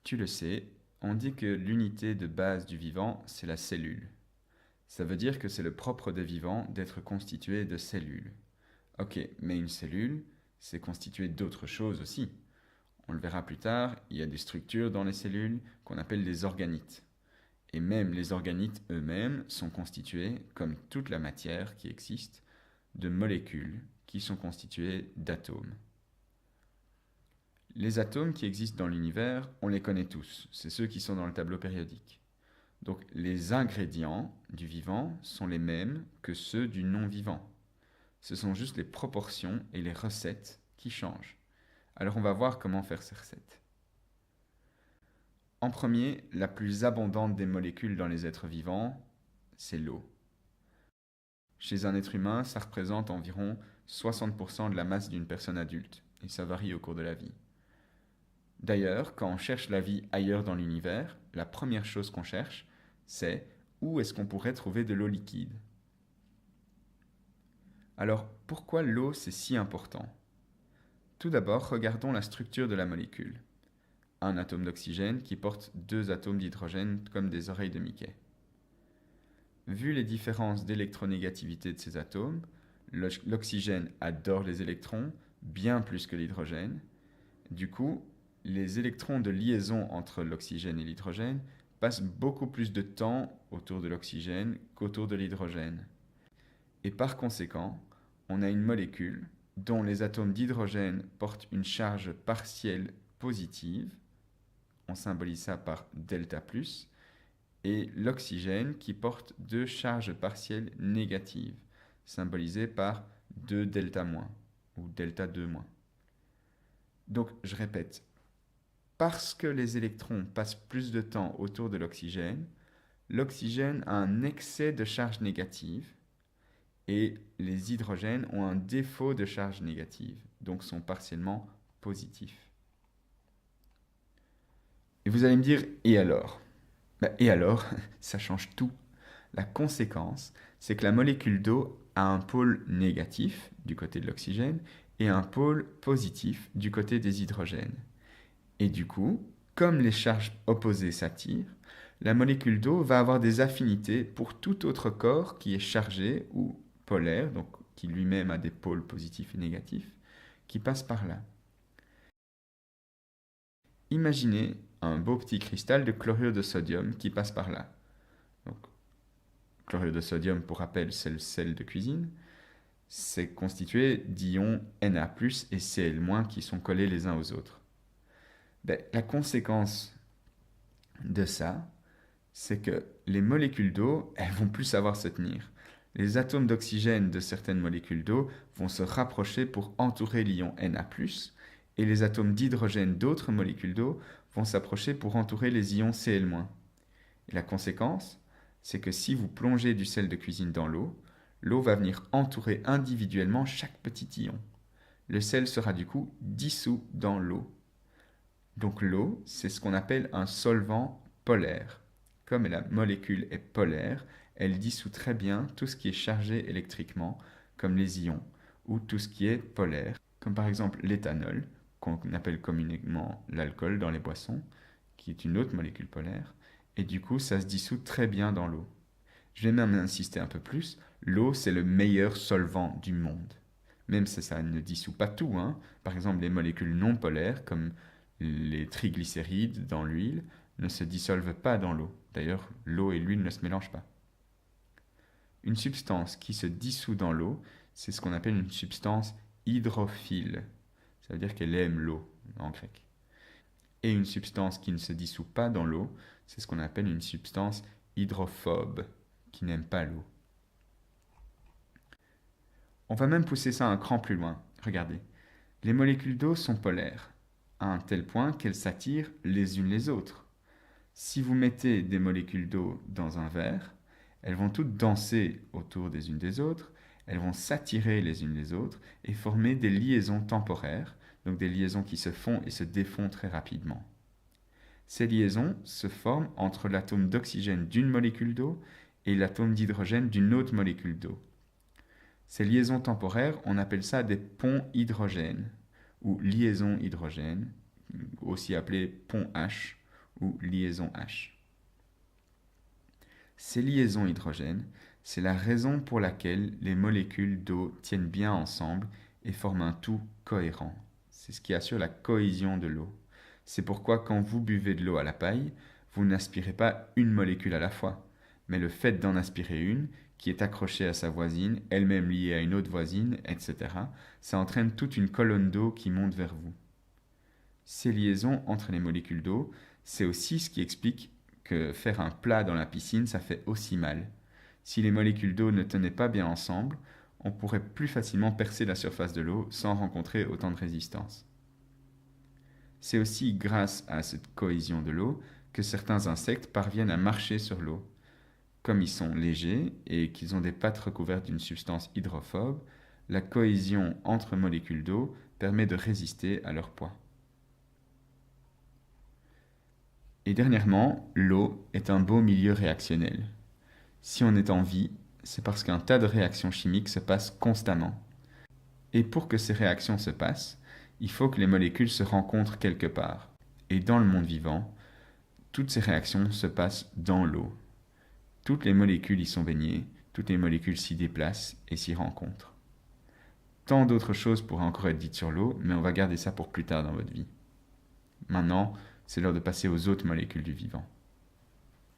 Tu le sais, on dit que l'unité de base du vivant, c'est la cellule. Ça veut dire que c'est le propre des vivants d'être constitué de cellules. Ok, mais une cellule, c'est constitué d'autres choses aussi. On le verra plus tard, il y a des structures dans les cellules qu'on appelle des organites. Et même les organites eux-mêmes sont constitués, comme toute la matière qui existe, de molécules qui sont constituées d'atomes. Les atomes qui existent dans l'univers, on les connaît tous, c'est ceux qui sont dans le tableau périodique. Donc les ingrédients du vivant sont les mêmes que ceux du non-vivant. Ce sont juste les proportions et les recettes qui changent. Alors on va voir comment faire ces recettes. En premier, la plus abondante des molécules dans les êtres vivants, c'est l'eau. Chez un être humain, ça représente environ 60% de la masse d'une personne adulte, et ça varie au cours de la vie. D'ailleurs, quand on cherche la vie ailleurs dans l'univers, la première chose qu'on cherche, c'est où est-ce qu'on pourrait trouver de l'eau liquide. Alors, pourquoi l'eau c'est si important? Tout d'abord, regardons la structure de la molécule. Un atome d'oxygène qui porte deux atomes d'hydrogène comme des oreilles de Mickey. Vu les différences d'électronégativité de ces atomes, l'oxygène adore les électrons bien plus que l'hydrogène. Du coup, les électrons de liaison entre l'oxygène et l'hydrogène passent beaucoup plus de temps autour de l'oxygène qu'autour de l'hydrogène. Et par conséquent, on a une molécule dont les atomes d'hydrogène portent une charge partielle positive, on symbolise ça par delta+, et l'oxygène qui porte deux charges partielles négatives, symbolisées par 2 delta- ou delta 2-. Donc, je répète, parce que les électrons passent plus de temps autour de l'oxygène a un excès de charge négative et les hydrogènes ont un défaut de charge négative, donc sont partiellement positifs. Et vous allez me dire, et alors? Et alors, ça change tout. La conséquence, c'est que la molécule d'eau a un pôle négatif du côté de l'oxygène et un pôle positif du côté des hydrogènes. Et du coup, comme les charges opposées s'attirent, la molécule d'eau va avoir des affinités pour tout autre corps qui est chargé ou polaire, donc qui lui-même a des pôles positifs et négatifs, qui passe par là. Imaginez un beau petit cristal de chlorure de sodium qui passe par là. Donc, chlorure de sodium, pour rappel, c'est le sel de cuisine. C'est constitué d'ions Na+, et Cl- qui sont collés les uns aux autres. La conséquence de ça, c'est que les molécules d'eau, elles vont plus savoir se tenir. Les atomes d'oxygène de certaines molécules d'eau vont se rapprocher pour entourer l'ion Na+, et les atomes d'hydrogène d'autres molécules d'eau vont s'approcher pour entourer les ions Cl-. Et la conséquence, c'est que si vous plongez du sel de cuisine dans l'eau, l'eau va venir entourer individuellement chaque petit ion. Le sel sera du coup dissous dans l'eau. Donc l'eau, c'est ce qu'on appelle un solvant polaire. Comme la molécule est polaire, elle dissout très bien tout ce qui est chargé électriquement, comme les ions, ou tout ce qui est polaire, comme par exemple l'éthanol, qu'on appelle communément l'alcool dans les boissons, qui est une autre molécule polaire, et du coup ça se dissout très bien dans l'eau. Je vais même insister un peu plus, l'eau c'est le meilleur solvant du monde. Même si ça ne dissout pas tout, hein. Par exemple les molécules non polaires, comme les triglycérides dans l'huile, ne se dissolvent pas dans l'eau. D'ailleurs, l'eau et l'huile ne se mélangent pas. Une substance qui se dissout dans l'eau, c'est ce qu'on appelle une substance hydrophile. Ça veut dire qu'elle aime l'eau en grec. Et une substance qui ne se dissout pas dans l'eau, c'est ce qu'on appelle une substance hydrophobe, qui n'aime pas l'eau. On va même pousser ça un cran plus loin. Regardez, les molécules d'eau sont polaires, à un tel point qu'elles s'attirent les unes les autres. Si vous mettez des molécules d'eau dans un verre, elles vont toutes danser autour des unes des autres, elles vont s'attirer les unes les autres et former des liaisons temporaires, donc des liaisons qui se font et se défont très rapidement. Ces liaisons se forment entre l'atome d'oxygène d'une molécule d'eau et l'atome d'hydrogène d'une autre molécule d'eau. Ces liaisons temporaires, on appelle ça des ponts hydrogènes ou liaisons hydrogènes, aussi appelées ponts H ou liaison H. Ces liaisons hydrogènes, c'est la raison pour laquelle les molécules d'eau tiennent bien ensemble et forment un tout cohérent. C'est ce qui assure la cohésion de l'eau. C'est pourquoi quand vous buvez de l'eau à la paille, vous n'aspirez pas une molécule à la fois, mais le fait d'en aspirer une, qui est accrochée à sa voisine, elle-même liée à une autre voisine, etc., ça entraîne toute une colonne d'eau qui monte vers vous. Ces liaisons entre les molécules d'eau, c'est aussi ce qui explique que faire un plat dans la piscine, ça fait aussi mal. Si les molécules d'eau ne tenaient pas bien ensemble, on pourrait plus facilement percer la surface de l'eau sans rencontrer autant de résistance. C'est aussi grâce à cette cohésion de l'eau que certains insectes parviennent à marcher sur l'eau. Comme ils sont légers et qu'ils ont des pattes recouvertes d'une substance hydrophobe, la cohésion entre molécules d'eau permet de résister à leur poids. Et dernièrement, l'eau est un beau milieu réactionnel. Si on est en vie, c'est parce qu'un tas de réactions chimiques se passent constamment. Et pour que ces réactions se passent, il faut que les molécules se rencontrent quelque part. Et dans le monde vivant, toutes ces réactions se passent dans l'eau. Toutes les molécules y sont baignées, toutes les molécules s'y déplacent et s'y rencontrent. Tant d'autres choses pourraient encore être dites sur l'eau, mais on va garder ça pour plus tard dans votre vie. Maintenant, c'est l'heure de passer aux autres molécules du vivant.